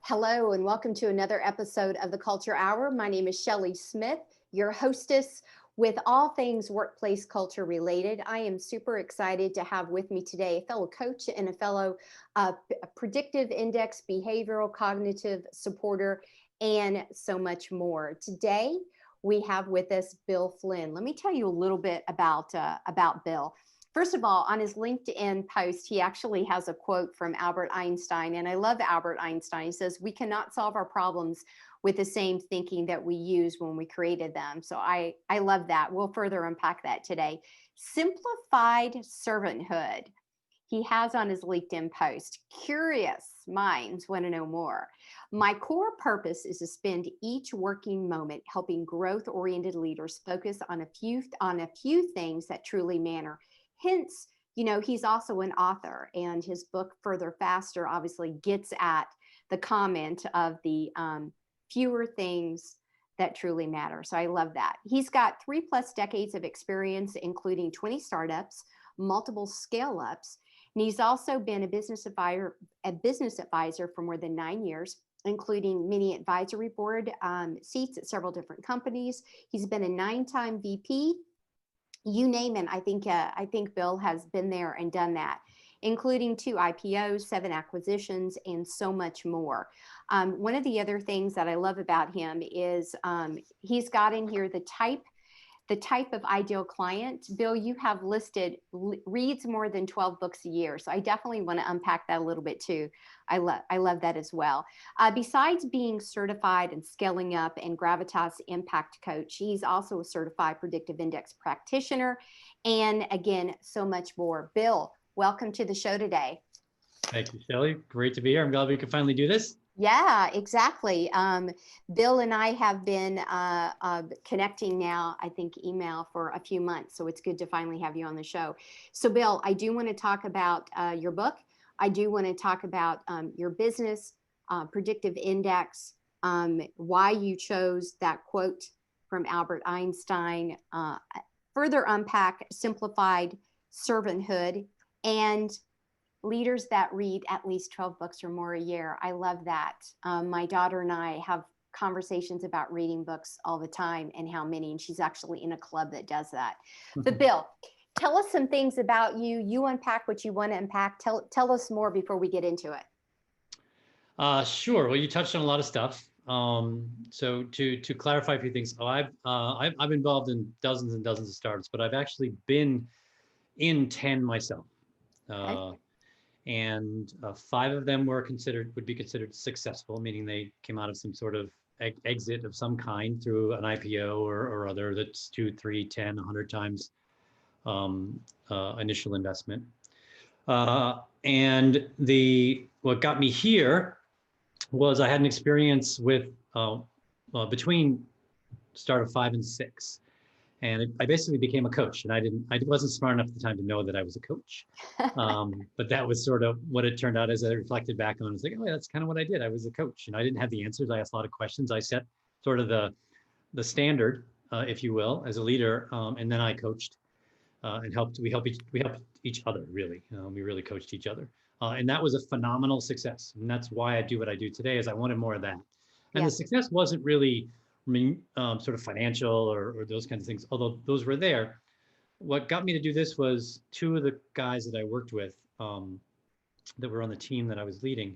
Hello, and welcome to another episode of the Culture Hour. My name is Shelley Smith, your hostess with all things workplace culture related. I am super excited to have with me today a fellow coach and a fellow predictive index behavioral cognitive supporter, and so much more. Today, we have with us Bill Flynn. Let me tell you a little bit about Bill. First of all, on his LinkedIn post, he actually has a quote from Albert Einstein, and I love Albert Einstein. He says, "We cannot solve our problems with the same thinking that we used when we created them." So I love that. We'll further unpack that today. Simplified servanthood. He has on his LinkedIn post, "Curious minds want to know more. My core purpose is to spend each working moment helping growth-oriented leaders focus on a few things that truly matter." Hence, he's also an author, and his book Further Faster obviously gets at the comment of the fewer things that truly matter. So I love that. He's got 3+ decades of experience, including 20 startups, multiple scale-ups, and he's also been a business advisor for more than 9 years, including many advisory board seats at several different companies. He's been a 9-time VP. You name it. I think Bill has been there and done that, including 2 IPOs, 7 acquisitions, and so much more. One of the other things that I love about him is he's got in here the type of ideal client. Bill, you have listed reads more than 12 books a year. So I definitely want to unpack that a little bit too. I love that as well. Besides being certified and scaling up and gravitas impact coach, he's also a certified predictive index practitioner. And again, so much more. Bill, welcome to the show today. Thank you, Shelley. Great to be here. I'm glad we could finally do this. Yeah, exactly. Bill and I have been connecting now, I think email for a few months. So it's good to finally have you on the show. So Bill, I do want to talk about your book. I do want to talk about your business, Predictive Index, why you chose that quote from Albert Einstein, further unpack simplified servanthood, and leaders that read at least 12 books or more a year. I love that. My daughter and I have conversations about reading books all the time and how many, and she's actually in a club that does that. But Bill, tell us some things about you. You unpack what you want to unpack. Tell us more before we get into it. Sure. Well, you touched on a lot of stuff. So to clarify a few things, I've been involved in dozens and dozens of startups, but I've actually been in 10 myself. Okay. And 5 of them would be considered successful, meaning they came out of some sort of exit of some kind through an IPO or other that's 2, 3, 10, 100 times initial investment. And what got me here was I had an experience with between startup 5 and 6. And I basically became a coach, and I wasn't smart enough at the time to know that I was a coach. But that was sort of what it turned out as I reflected back on. I was like, oh, yeah, that's kind of what I did. I was a coach, and I didn't have the answers. I asked a lot of questions. I set sort of the standard, if you will, as a leader. And then I coached and we helped each other, really. We really coached each other. And that was a phenomenal success. And that's why I do what I do today, is I wanted more of that. And the success wasn't really sort of financial or those kinds of things, although those were there. What got me to do this was 2 of the guys that I worked with that were on the team that I was leading.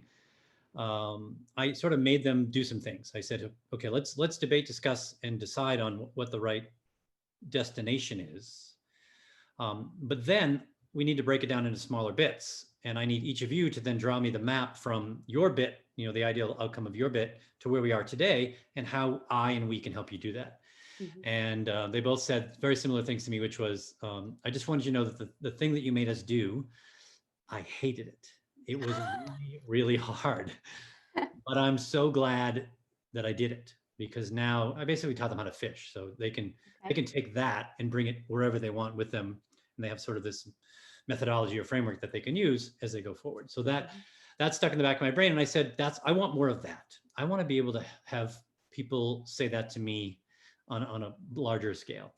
I sort of made them do some things. I said, okay, let's debate, discuss, and decide on what the right destination is. But then we need to break it down into smaller bits. And I need each of you to then draw me the map from your bit, the ideal outcome of your bit, to where we are today, and how I and we can help you do that. Mm-hmm. And they both said very similar things to me, which was, I just wanted you to know that the thing that you made us do, I hated it. It was really, really hard. But I'm so glad that I did it, because now I basically taught them how to fish. So they can take that and bring it wherever they want with them. And they have sort of this methodology or framework that they can use as they go forward. So that stuck in the back of my brain. And I said, I want more of that. I want to be able to have people say that to me on a larger scale.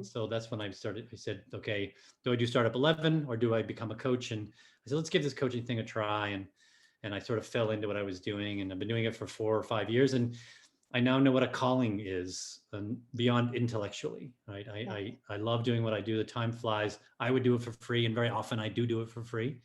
So that's when I started. I said, okay, do I do startup 11 or do I become a coach? And I said, let's give this coaching thing a try. and I sort of fell into what I was doing, and I've been doing it for 4 or 5 years, and I now know what a calling is, beyond intellectually, right? Yeah. I love doing what I do. The time flies. I would do it for free, and very often I do it for free.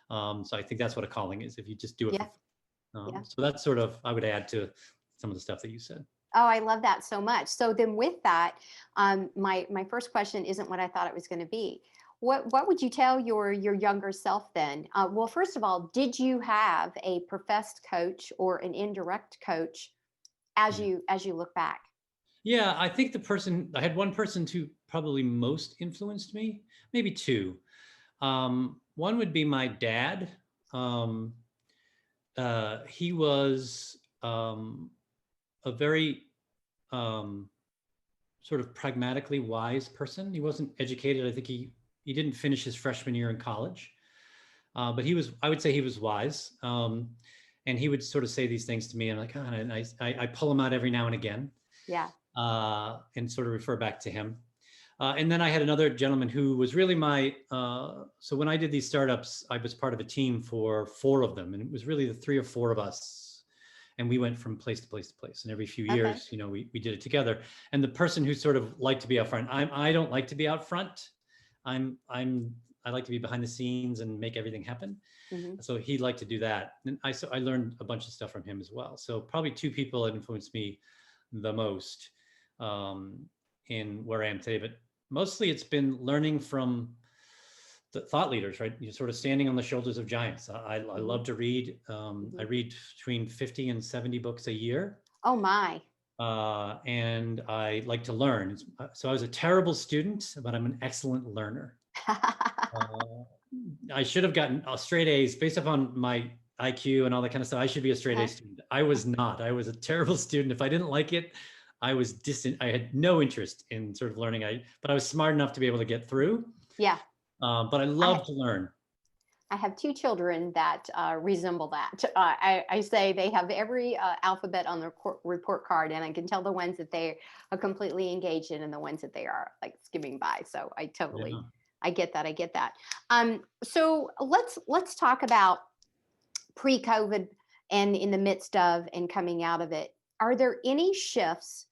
So I think that's what a calling is, if you just do it for Yeah. free. Yeah. So that's sort of, I would add to some of the stuff that you said. Oh, I love that so much. So then with that, my first question isn't what I thought it was going to be. What would you tell your younger self then? Well, first of all, did you have a professed coach or an indirect coach Yeah. as you look back? Yeah, I think I had one person who probably most influenced me, maybe two. One would be my dad. Um, he was a very um, sort of pragmatically wise person. He wasn't educated. I think he didn't finish his freshman year in college, but I would say he was wise. And he would sort of say these things to me, and I'm like, oh, and I pull them out every now and again, Yeah. and sort of refer back to him. And then I had another gentleman who was really so when I did these startups, I was part of a team for 4 of them, and it was really the 3 or 4 of us. And we went from place to place to place. And every few Okay. years, we did it together. And the person who sort of liked to be out front, I don't like to be out front. I like to be behind the scenes and make everything happen. Hmm. So he liked to do that. And I learned a bunch of stuff from him as well. So probably 2 people that influenced me the most, in where I am today. But mostly it's been learning from the thought leaders, right? You're sort of standing on the shoulders of giants. I love to read. I read between 50 and 70 books a year. Oh my. And I like to learn. So I was a terrible student, but I'm an excellent learner. I should have gotten straight A's based upon my IQ and all that kind of stuff. I should be a straight A student. I was not. I was a terrible student. If I didn't like it, I was distant. I had no interest in sort of learning. But I was smart enough to be able to get through. Yeah. But I love to learn. I have 2 children that resemble that. I say they have every alphabet on their report card, and I can tell the ones that they are completely engaged in and the ones that they are like skimming by. So I totally, Yeah. I get that. I get that. So let's talk about pre-COVID and in the midst of and coming out of it. Are there any shifts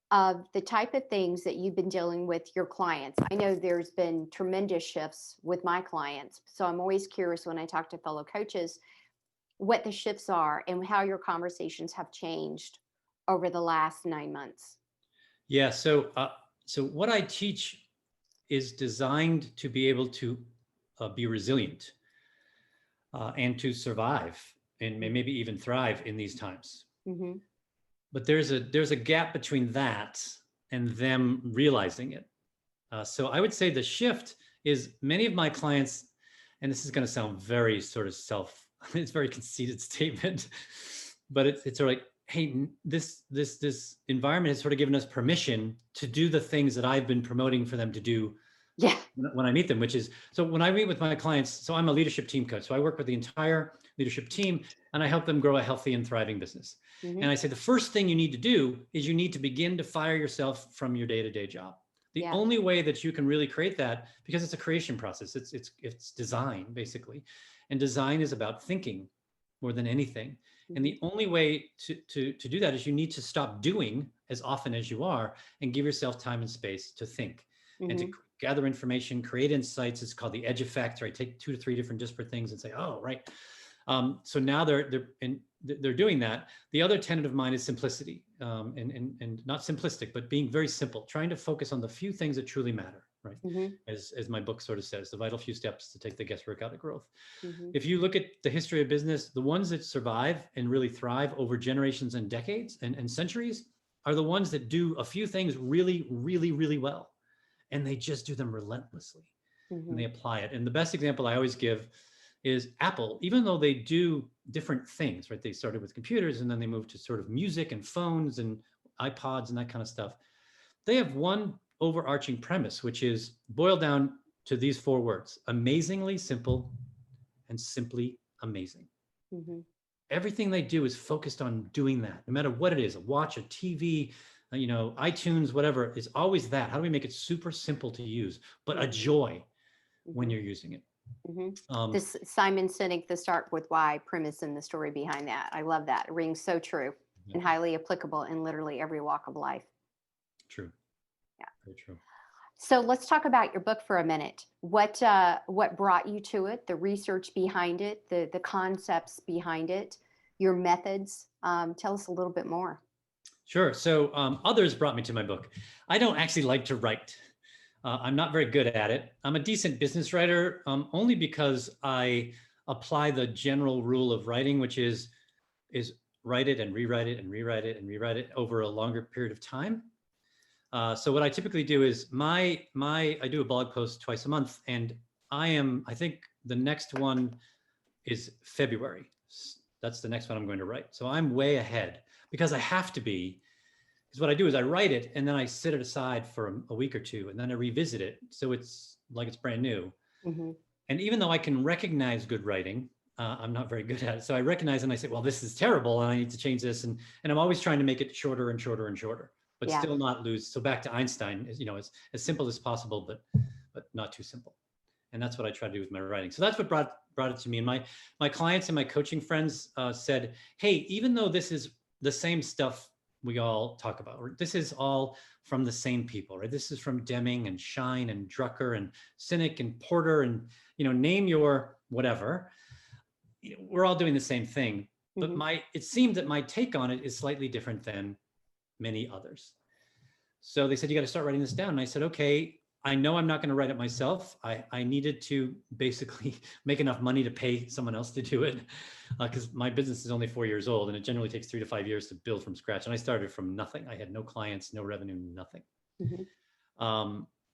of the type of things that you've been dealing with your clients? I know there's been tremendous shifts with my clients. So I'm always curious when I talk to fellow coaches, what the shifts are and how your conversations have changed over the last 9 months. Yeah. So what I teach is designed to be able to be resilient, and to survive and maybe even thrive in these times. Mm-hmm. But there's a gap between that and them realizing it. So I would say the shift is many of my clients, and this is going to sound very sort of it's a very conceited statement, but it's sort of like, hey, this environment has sort of given us permission to do the things that I've been promoting for them to do. Yeah. When I meet them, which is, so when I meet with my clients, so I'm a leadership team coach. So I work with the entire leadership team and I help them grow a healthy and thriving business. Mm-hmm. And I say, the first thing you need to do is you need to begin to fire yourself from your day-to-day job. The only way that you can really create that, because it's a creation process, it's design basically. And design is about thinking more than anything. Mm-hmm. And the only way to do that is you need to stop doing as often as you are and give yourself time and space to think. Mm-hmm. And to gather information, create insights. It's called the edge effect, right? Take 2 to 3 different disparate things and say, oh, right. So now they're doing that. The other tenet of mine is simplicity, and not simplistic, but being very simple, trying to focus on the few things that truly matter, right? Mm-hmm. As my book sort of says, the vital few steps to take the guesswork out of growth. Mm-hmm. If you look at the history of business, the ones that survive and really thrive over generations and decades and centuries are the ones that do a few things really, really, really well. And they just do them relentlessly. Mm-hmm. And they apply it. And the best example I always give is Apple. Even though they do different things, right? They started with computers and then they moved to sort of music and phones and iPods and that kind of stuff. They have one overarching premise, which is boiled down to these 4 words: amazingly simple and simply amazing. Mm-hmm. Everything they do is focused on doing that, no matter what it is, a watch, a TV, iTunes, whatever, is always that. How do we make it super simple to use, but a joy when you're using it? This Simon Sinek, the start with why premise and the story behind that. I love that. It rings so true and highly applicable in literally every walk of life. True. Yeah. Very true. So let's talk about your book for a minute. What brought you to it? The research behind it, the concepts behind it, your methods. Tell us a little bit more. Sure. So others brought me to my book. I don't actually like to write. I'm not very good at it. I'm a decent business writer, only because I apply the general rule of writing, which is write it and rewrite it and rewrite it and rewrite it over a longer period of time. So what I typically do is I do a blog post twice a month, and I think the next one is February. That's the next one I'm going to write. So I'm way ahead because I have to be. Because what I do is I write it and then I sit it aside for a week or two, and then I revisit it. So it's like it's brand new. Mm-hmm. And even though I can recognize good writing, I'm not very good at it. So I recognize and I say, well, this is terrible and I need to change this. And I'm always trying to make it shorter and shorter and shorter, but still not lose. So back to Einstein, as simple as possible, but not too simple. And that's what I try to do with my writing. So that's what brought it to me. And my clients and my coaching friends said, hey, even though this is the same stuff we all talk about, or this is all from the same people, right? This is from Deming and Shine and Drucker and Sinek and Porter and, name your whatever. We're all doing the same thing, but it seemed that my take on it is slightly different than many others. So they said, you got to start writing this down. And I said, okay, I know I'm not going to write it myself. I needed to basically make enough money to pay someone else to do it, because my business is only 4 years old and it generally takes 3 to 5 years to build from scratch. And I started from nothing. I had no clients, no revenue, nothing.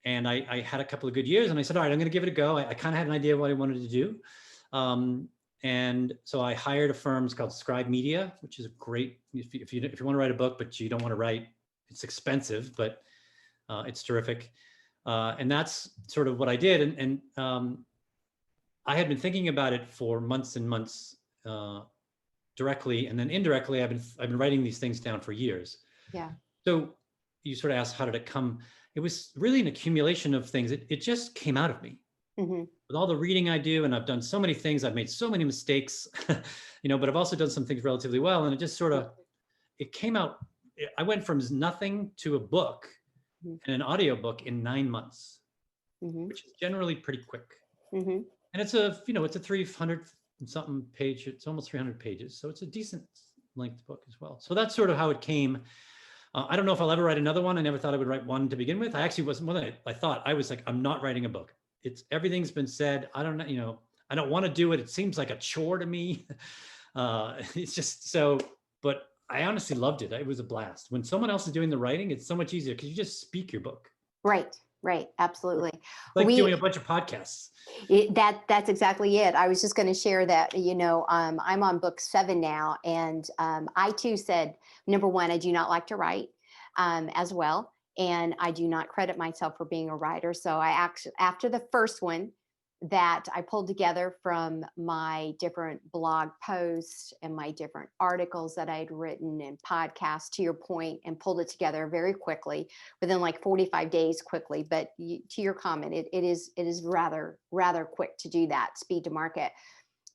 And I had a couple of good years and I said, all right, I'm going to give it a go. I kind of had an idea of what I wanted to do. And so I hired a firm. It's called Scribe Media, which is a great, if you want to write a book, but you don't want to write, it's expensive, but it's terrific. And that's sort of what I did. And I had been thinking about it for months and months, directly, and then indirectly, I've been writing these things down for years. Yeah. So you sort of asked, how did it come? It was really an accumulation of things. It just came out of me. With all the reading I do, and I've done so many things, I've made so many mistakes, but I've also done some things relatively well. And it just sort of, it came out. I went from nothing to a book and an audiobook in 9 months, which is generally pretty quick. And it's a 300 something page, it's almost 300 pages. So it's a decent length book as well. So that's sort of how it came. I don't know if I'll ever write another one. I never thought I would write one to begin with. I actually wasn't more than I thought. I was like, I'm not writing a book. Everything's been said. I don't know, I don't want to do it. It seems like a chore to me. It's just so, but I honestly loved it. It was a blast. When someone else is doing the writing, it's so much easier because you just speak your book. Right. Absolutely. Like doing a bunch of podcasts. That's exactly it. I was just going to share that, I'm on book 7 now. And I too said, number one, I do not like to write as well. And I do not credit myself for being a writer. So I actually, after the first one that I pulled together from my different blog posts and my different articles that I had written and podcasts, to your point, and pulled it together very quickly within like 45 days quickly. But to your comment, it is rather quick to do that, speed to market.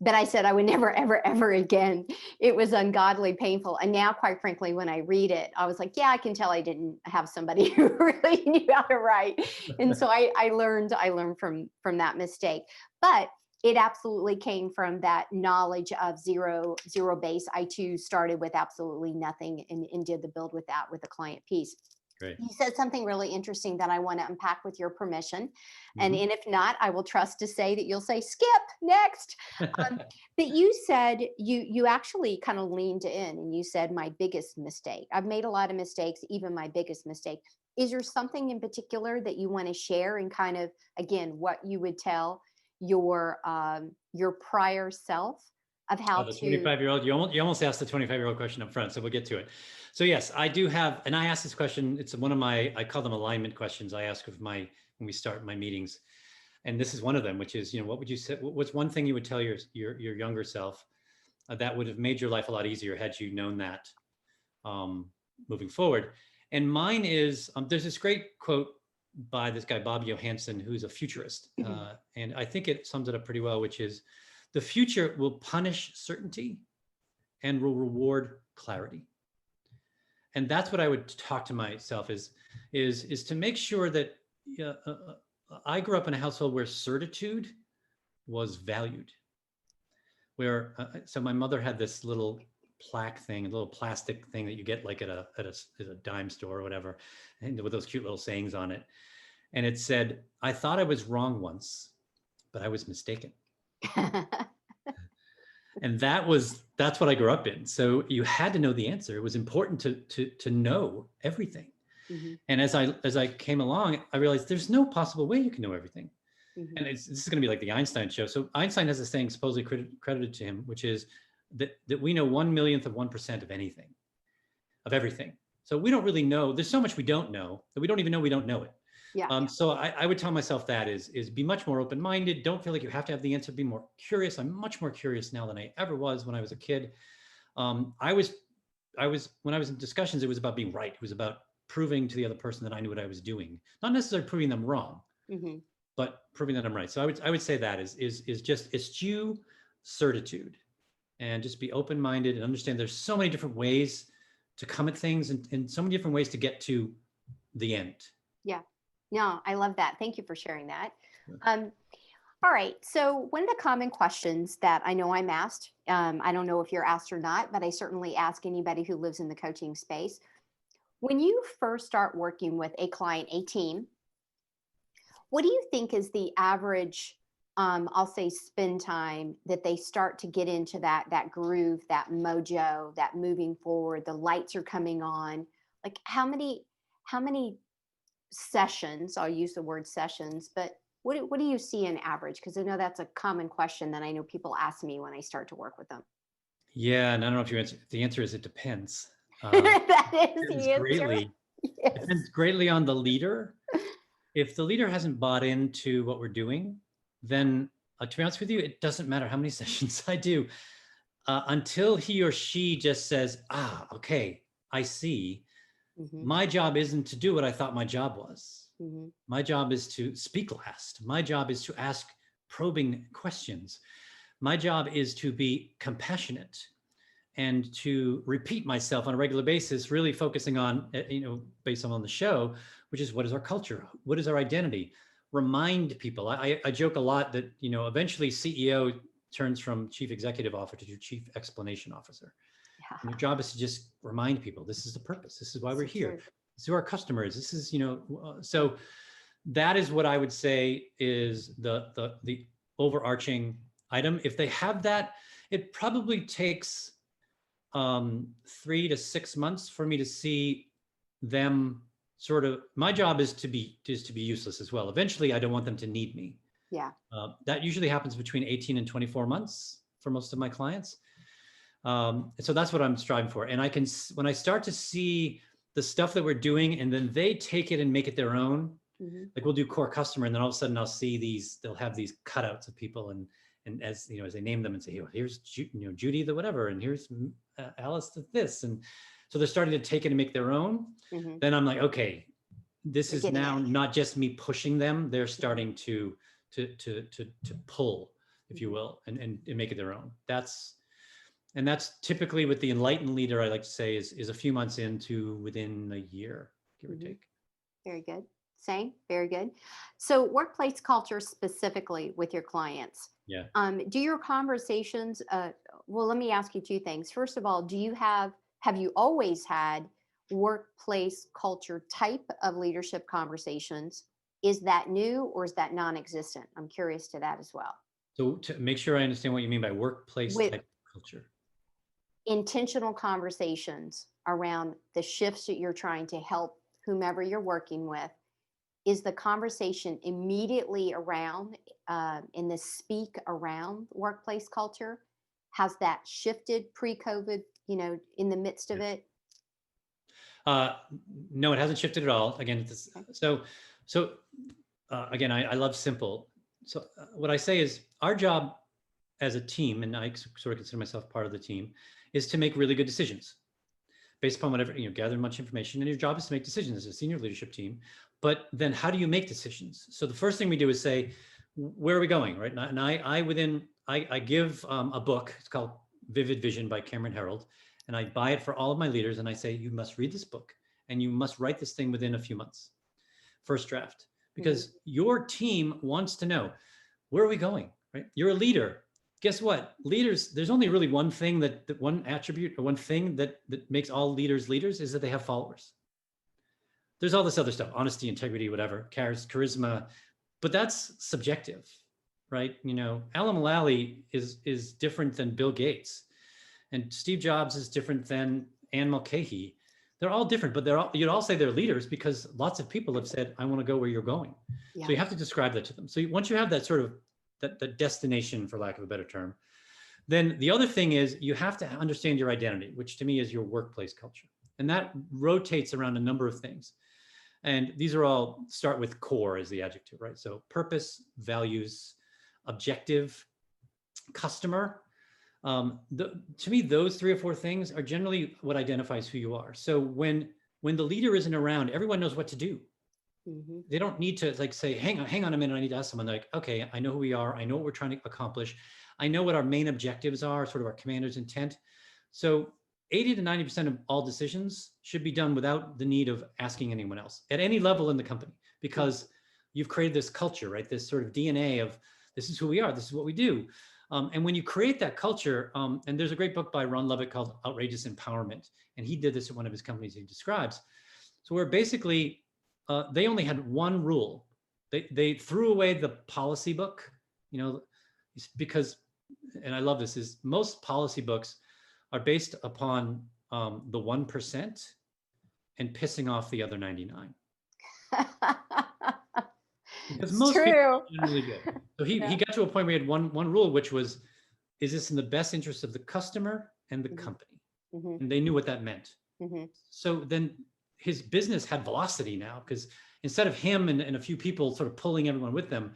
But I said I would never, ever again. It was ungodly painful. And now, quite frankly, when I read it, I was like, yeah, I can tell I didn't have somebody who really knew how to write. And so I learned from that mistake. But it absolutely came from that knowledge of zero base. I too started with absolutely nothing and did the build with that with the client piece. Great. You said something really interesting that I want to unpack with your permission. And if not, I will trust to say that you'll say, skip next. But you said you actually kind of leaned in and you said, my biggest mistake. I've made a lot of mistakes, even my biggest mistake. Is there something in particular that you want to share and kind of, again, what you would tell your prior self of how the to 25-year-old, you almost asked the 25-year-old question up front, so we'll get to it. So yes, I do have, and I ask this question, it's one of my, I call them alignment questions I ask when we start my meetings. And this is one of them, which is, what would you say, what's one thing you would tell your younger self that would have made your life a lot easier had you known that moving forward? And mine is, there's this great quote by this guy, Bob Johansson, who's a futurist. And I think it sums it up pretty well, which is the future will punish certainty and will reward clarity. And that's what I would talk to myself is to make sure that I grew up in a household where certitude was valued. Where so my mother had this little plaque thing, a little plastic thing that you get like at a dime store or whatever, and with those cute little sayings on it. And it said, "I thought I was wrong once, but I was mistaken." And that's what I grew up in. So you had to know the answer. It was important to know everything. Mm-hmm. And as I came along, I realized there's no possible way you can know everything. Mm-hmm. And this is going to be like the Einstein show. So Einstein has a saying supposedly credited to him, which is that we know 1/1,000,000 of 1% of anything, of everything. So we don't really know. There's so much we don't know that we don't even know we don't know it. Yeah. So I would tell myself that is be much more open-minded. Don't feel like you have to have the answer. Be more curious. I'm much more curious now than I ever was when I was a kid. I was when I was in discussions, it was about being right. It was about proving to the other person that I knew what I was doing, not necessarily proving them wrong, mm-hmm. but proving that I'm right. So I would say that is just eschew certitude and just be open-minded and understand there's so many different ways to come at things and so many different ways to get to the end. Yeah. No, I love that. Thank you for sharing that. All right. So one of the common questions that I know I'm asked, I don't know if you're asked or not, but I certainly ask anybody who lives in the coaching space. When you first start working with a client, a team, what do you think is the average, I'll say spend time that they start to get into that groove, that mojo, that moving forward, the lights are coming on? Like how many sessions, I'll use the word sessions, but what do you see in average? Because I know that's a common question that I know people ask me when I start to work with them. Yeah, and I don't know if you answer. The answer is it depends. That is the answer. Greatly, yes. It depends greatly on the leader. If the leader hasn't bought into what we're doing, then to be honest with you, it doesn't matter how many sessions I do until he or she just says, okay, I see. Mm-hmm. My job isn't to do what I thought my job was. Mm-hmm. My job is to speak last. My job is to ask probing questions. My job is to be compassionate and to repeat myself on a regular basis, really focusing on, based on the show, which is what is our culture? What is our identity? Remind people. I joke a lot that, eventually CEO turns from chief executive officer to chief explanation officer. Yeah. And your job is to just remind people, this is the purpose. This is why we're here. This is our customers. This is, so that is what I would say is the overarching item. If they have that, it probably takes 3 to 6 months for me to see them sort of. My job is to be useless as well. Eventually, I don't want them to need me. Yeah. That usually happens between 18 and 24 months for most of my clients. So that's what I'm striving for. And when I start to see the stuff that we're doing and then they take it and make it their own, mm-hmm. like we'll do core customer and then all of a sudden I'll see they'll have these cutouts of people and as they name them and say, here's Judy the whatever, and here's Alice the this. And so they're starting to take it and make their own. Mm-hmm. Then I'm like, okay, this is now not just me pushing them. They're starting to pull, if you will, and make it their own. That's typically with the enlightened leader, I like to say is a few months into within a year, give mm-hmm. or take. Very good. Same. Very good. So workplace culture specifically with your clients. Yeah. Do your conversations, well, let me ask you two things. First of all, have you always had workplace culture type of leadership conversations? Is that new or is that non-existent? I'm curious to that as well. So to make sure I understand what you mean by workplace type culture. Intentional conversations around the shifts that you're trying to help whomever you're working with. Is the conversation immediately around in the speak around workplace culture? Has that shifted pre-COVID, in the midst of it? No, it hasn't shifted at all. Again, okay. So again, I love simple. So what I say is our job as a team, and I sort of consider myself part of the team, is to make really good decisions based upon whatever, gather much information, and your job is to make decisions as a senior leadership team But then how do you make decisions? So the first thing we do is say, where are we going, right? And I give a book. It's called Vivid Vision by Cameron Herold, and I buy it for all of my leaders. And I say, you must read this book, and you must write this thing within a few months, first draft, because your team wants to know, where are we going, right? You're a leader. Guess what? Leaders, there's only really one thing that one attribute or one thing that makes all leaders leaders is that they have followers. There's all this other stuff, honesty, integrity, whatever, charisma, but that's subjective, right? You know, Alan Mulally is different than Bill Gates, and Steve Jobs is different than Anne Mulcahy. They're all different, but you'd all say they're leaders because lots of people have said, I want to go where you're going. Yeah. So you have to describe that to them. So once you have that sort of that destination, for lack of a better term, then the other thing is you have to understand your identity, which to me is your workplace culture. And that rotates around a number of things. And these are all start with core as the adjective, right? So purpose, values, objective, customer. To me, those 3 or 4 things are generally what identifies who you are. So when the leader isn't around, everyone knows what to do. They don't need to like say, hang on a minute, I need to ask someone. They're like, okay, I know who we are. I know what we're trying to accomplish. I know what our main objectives are, sort of our commander's intent. So 80 to 90% of all decisions should be done without the need of asking anyone else at any level in the company, because you've created this culture, right? This sort of DNA of this is who we are, this is what we do. And when you create that culture, and there's a great book by Ron Lovett called Outrageous Empowerment, and he did this at one of his companies he describes. So where basically they only had one rule. They threw away the policy book, you know, because, and I love this, is most policy books are based upon the 1% and pissing off the other 99. Because most people are generally good. So he got to a point where he had one rule, which was, is this in the best interest of the customer and the company? And they knew what that meant. So then his business had velocity now, because instead of him and a few people sort of pulling everyone with them,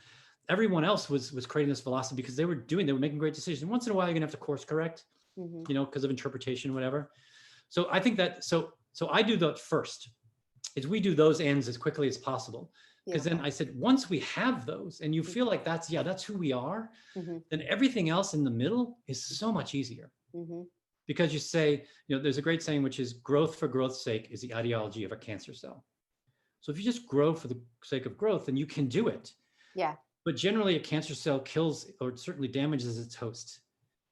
everyone else was creating this velocity because they were making great decisions. Once in a while, you're gonna have to course correct, you know, because of interpretation, whatever. So I think that, so I do that first, is we do those ends as quickly as possible. Because then I said, once we have those and you feel like that's who we are, then everything else in the middle is so much easier. Because you say, you know, there's a great saying, which is growth for growth's sake is the ideology of a cancer cell. So if you just grow for the sake of growth, then you can do it. Yeah. But generally a cancer cell kills or certainly damages its host.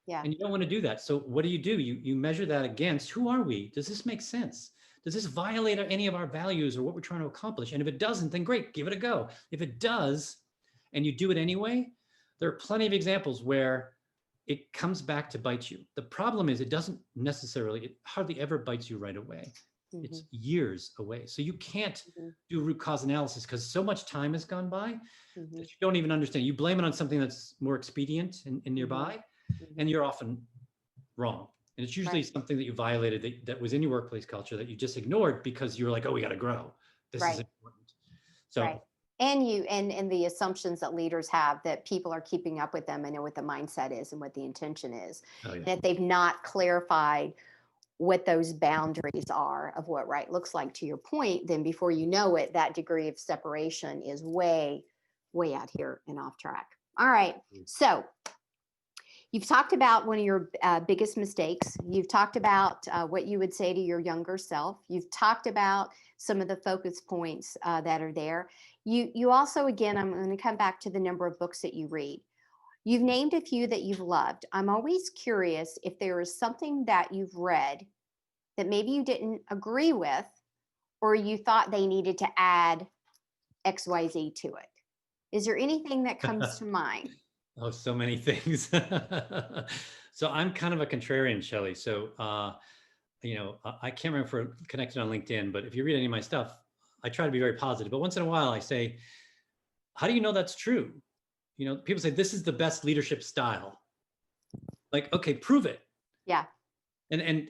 Yeah. And you don't want to do that. So what do? You measure that against, who are we? Does this make sense? Does this violate any of our values or what we're trying to accomplish? And if it doesn't, then great, give it a go. If it does, and you do it anyway, there are plenty of examples where it comes back to bite you. The problem is it hardly ever bites you right away. It's years away. So you can't do root cause analysis because so much time has gone by that you don't even understand. You blame it on something that's more expedient and nearby, and you're often wrong. And it's usually something that you violated that was in your workplace culture that you just ignored because you were like, oh, we got to grow. This is important. So, and the assumptions that leaders have that people are keeping up with them and know what the mindset is and what the intention is, that they've not clarified what those boundaries are of what right looks like. To your point, then before you know it, that degree of separation is way out here and off track. All right. So you've talked about one of your biggest mistakes. You've talked about what you would say to your younger self. You've talked about some of the focus points that are there. You also, again, I'm going to come back to the number of books that you read. You've named a few that you've loved. I'm always curious if there is something that you've read that maybe you didn't agree with, or you thought they needed to add XYZ to it. Is there anything that comes to mind? Oh, so many things. So I'm kind of a contrarian, Shelley. So, you know, I can't remember if we're connected on LinkedIn, but if you read any of my stuff, I try to be very positive. But once in a while I say, how do you know that's true? You know, people say this is the best leadership style. Like, okay, prove it. Yeah. And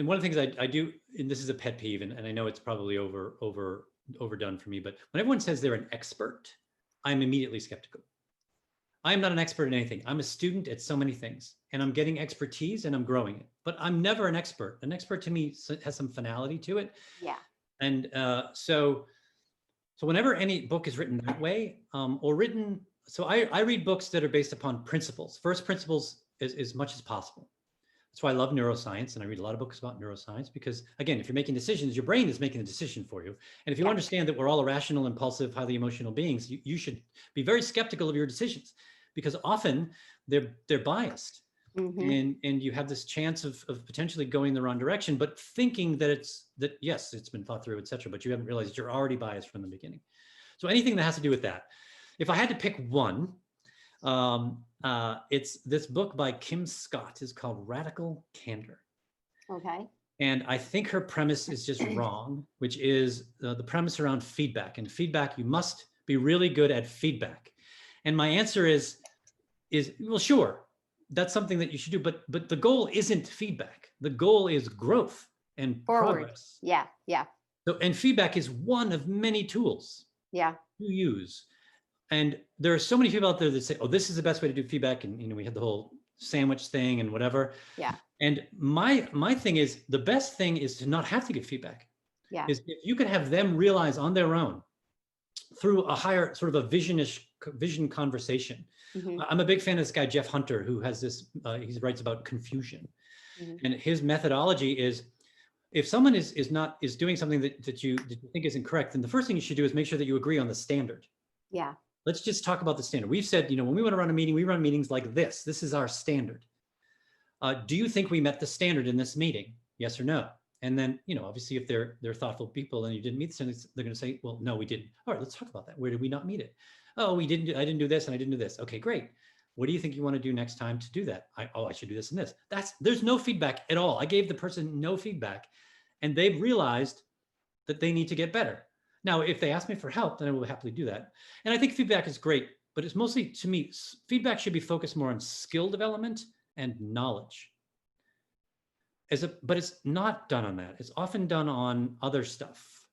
one of the things I do, and this is a pet peeve, and I know it's probably overdone for me, but when everyone says they're an expert, I'm immediately skeptical. I am not an expert in anything. I'm a student at so many things, and I'm getting expertise and I'm growing it, but I'm never an expert. An expert to me has some finality to it. Yeah. And so So whenever any book is written that way, or written, so I read books that are based upon principles, first principles as much as possible. That's why I love neuroscience, and I read a lot of books about neuroscience because, again, if you're making decisions, your brain is making the decision for you. And if you understand that we're all irrational, impulsive, highly emotional beings, you should be very skeptical of your decisions because often they're biased. And you have this chance of potentially going the wrong direction, but thinking that yes, it's been thought through, et cetera, but you haven't realized you're already biased from the beginning. So anything that has to do with that. If I had to pick one, it's this book by Kim Scott is called Radical Candor. Okay. And I think her premise is just wrong, which is the premise around feedback. And feedback, you must be really good at feedback. And my answer is well, sure, that's something that you should do, but the goal isn't feedback. The goal is growth and progress. Yeah. So, and feedback is one of many tools to use. And there are so many people out there that say, oh, this is the best way to do feedback. And, we had the whole sandwich thing and whatever. Yeah. And my thing is the best thing is to not have to give feedback. Yeah. Is if you can have them realize on their own through a higher sort of a vision conversation. I'm a big fan of this guy, Jeff Hunter, who has this, he writes about confusion. And his methodology is if someone is doing something that you think is incorrect, then the first thing you should do is make sure that you agree on the standard. Yeah. Let's just talk about the standard. We've said, when we want to run a meeting, we run meetings like this. This is our standard. Do you think we met the standard in this meeting? Yes or no? And then, obviously, if they're thoughtful people and you didn't meet the standard, they're going to say, well, no, we didn't. All right, let's talk about that. Where did we not meet it? Oh, I didn't do this and I didn't do this. Okay, great. What do you think you want to do next time to do that? I should do this and this. There's no feedback at all. I gave the person no feedback and they've realized that they need to get better. Now, if they ask me for help, then I will happily do that. And I think feedback is great, but it's mostly, to me, feedback should be focused more on skill development and knowledge. But it's not done on that. It's often done on other stuff.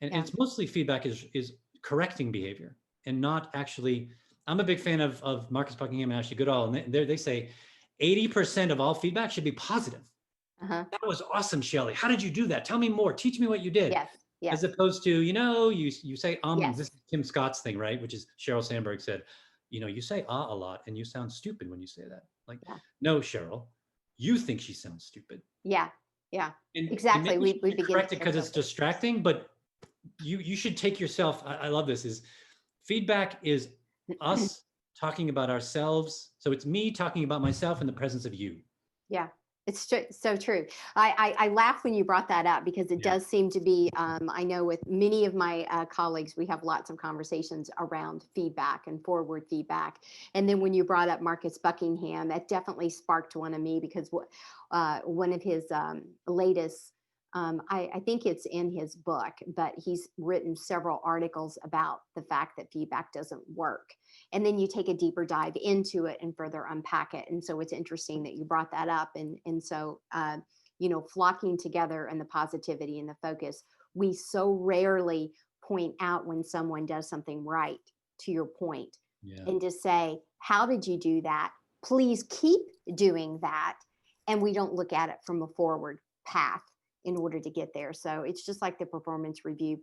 And it's mostly feedback is correcting behavior and not actually, I'm a big fan of Marcus Buckingham and Ashley Goodall, and they say 80% of all feedback should be positive. That was awesome, Shelley. How did you do that? Tell me more. Teach me what you did. Yes. As opposed to, you say, this is Kim Scott's thing, right? Which is Sheryl Sandberg said, you say a lot and you sound stupid when you say that. No, Sheryl, you think she sounds stupid. Yeah. And exactly. We begin correct it because it's distracting, but you should take yourself. I love this. Is feedback is us talking about ourselves. So it's me talking about myself in the presence of you. Yeah. It's so true. I laugh when you brought that up because it does seem to be, I know with many of my colleagues, we have lots of conversations around feedback and forward feedback. And then when you brought up Marcus Buckingham, that definitely sparked one of me because one of his latest, I think it's in his book, but he's written several articles about the fact that feedback doesn't work. And then you take a deeper dive into it and further unpack it. And so it's interesting that you brought that up. And so, flocking together and the positivity and the focus, we so rarely point out when someone does something right, to your point, and just say, how did you do that? Please keep doing that. And we don't look at it from a forward path in order to get there. So it's just like the performance review,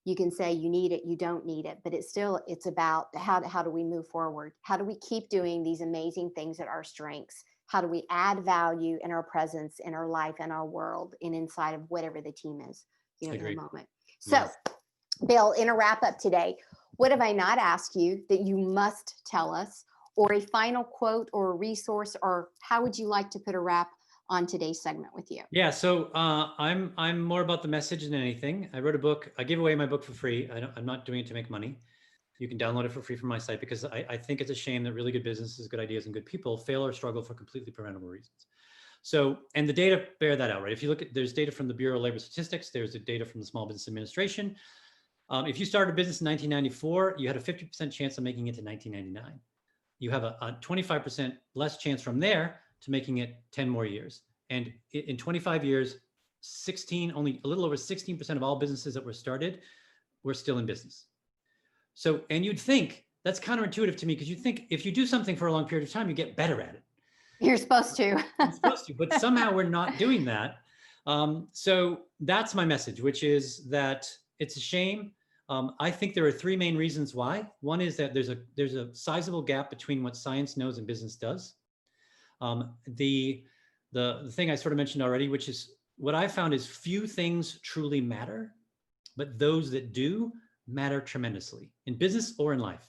you can say you need it, you don't need it, but it's about how do we move forward? How do we keep doing these amazing things that are strengths? How do we add value in our presence, in our life, in our world, and inside of whatever the team is, in the moment. So Bill, in a wrap up today, what have I not asked you that you must tell us, or a final quote or a resource, or how would you like to put a wrap on today's segment with you? Yeah, so I'm more about the message than anything. I wrote a book. I give away my book for free. I'm not doing it to make money. You can download it for free from my site because I think it's a shame that really good businesses, good ideas, and good people fail or struggle for completely preventable reasons. So, and the data bear that out, right? If you look at, there's data from the Bureau of Labor Statistics, there's the data from the Small Business Administration. If you started a business in 1994, you had a 50% chance of making it to 1999. You have a 25% less chance from there to making it 10 more years. And in 25 years, only a little over 16% of all businesses that were started were still in business. So, and you'd think that's counterintuitive to me because you think if you do something for a long period of time, you get better at it. You're supposed to. You're supposed to, but somehow we're not doing that. So that's my message, which is that it's a shame. I think there are three main reasons why. One is that there's a sizable gap between what science knows and business does. The thing I sort of mentioned already, which is what I found is few things truly matter, but those that do matter tremendously in business or in life.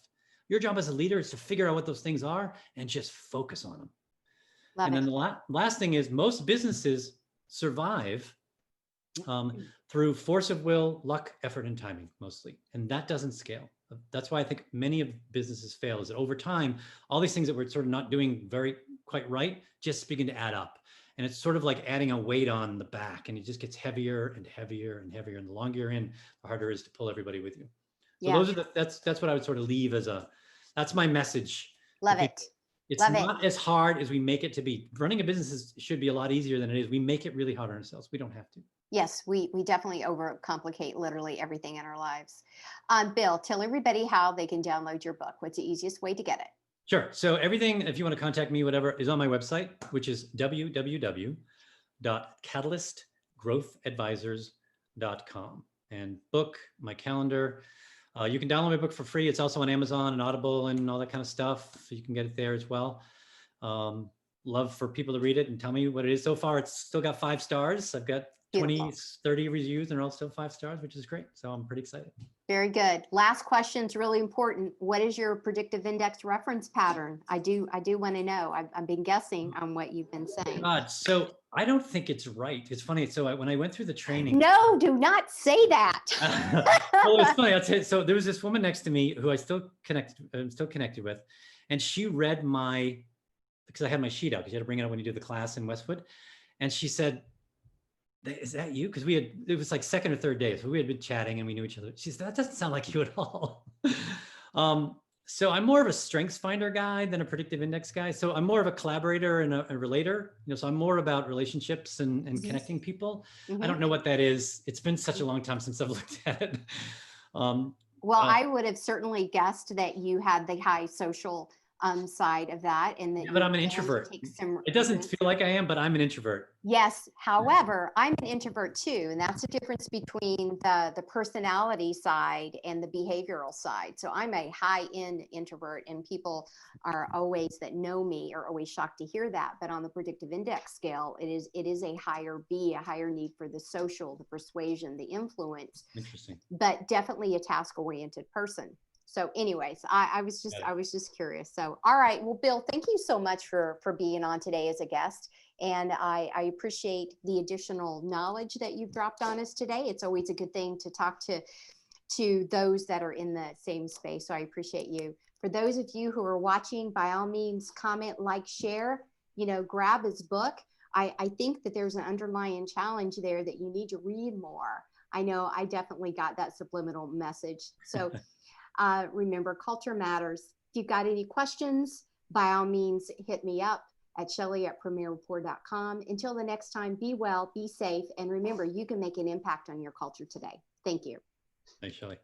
Your job as a leader is to figure out what those things are and just focus on them. Love and it. then the last thing is most businesses survive through force of will, luck, effort, and timing mostly. And that doesn't scale. That's why I think many of businesses fail, is that over time, all these things that we're sort of not doing quite right, just begin to add up. And it's sort of like adding a weight on the back, and it just gets heavier and heavier and heavier. And the longer you're in, the harder it is to pull everybody with you. So those are that's what I would sort of leave that's my message. Love it. It's not as hard as we make it to be. Running a business should be a lot easier than it is. We make it really hard on ourselves. We don't have to. Yes, we definitely overcomplicate literally everything in our lives. Bill, tell everybody how they can download your book. What's the easiest way to get it? Sure. So everything, if you want to contact me, whatever, is on my website, which is www.catalystgrowthadvisors.com. And book, my calendar. You can download my book for free. It's also on Amazon and Audible and all that kind of stuff. So you can get it there as well. Love for people to read it and tell me what it is. So far, it's still got 5 stars. I've got 20, 30 reviews and they're all still 5 stars, which is great. So I'm pretty excited. Very good. Last question is really important. What is your predictive index reference pattern? I do want to know. I've been guessing on what you've been saying. So I don't think it's right. It's funny. So when I went through the training. No, do not say that. Well, it's funny. I'll tell you. So there was this woman next to me who I'm still connected with. And she read because I had my sheet out, because you had to bring it up when you do the class in Westwood. And she said, "Is that you?" Because it was like second or third day. So we had been chatting and we knew each other. She said, "That doesn't sound like you at all." So I'm more of a strengths finder guy than a predictive index guy. So I'm more of a collaborator and a relator. So I'm more about relationships and connecting people. I don't know what that is. It's been such a long time since I've looked at it. I would have certainly guessed that you had the high social side of that, and that. Yeah, but I'm an introvert. It doesn't feel like I am, but I'm an introvert. Yes. However, I'm an introvert too, and that's the difference between the personality side and the behavioral side. So I'm a high-end introvert, and people that know me are always shocked to hear that. But on the predictive index scale, it is a higher need for the social, the persuasion, the influence. Interesting. But definitely a task-oriented person. So anyways, I was just curious. So, all right. Well, Bill, thank you so much for being on today as a guest. And I appreciate the additional knowledge that you've dropped on us today. It's always a good thing to talk to those that are in the same space. So I appreciate you. For those of you who are watching, by all means, comment, like, share, grab his book. I think that there's an underlying challenge there that you need to read more. I know I definitely got that subliminal message. So remember, culture matters. If you've got any questions, by all means, hit me up at Shelley@premierrapport.com. Until the next time, be well, be safe, and remember, you can make an impact on your culture today. Thank you. Thanks, Shelley.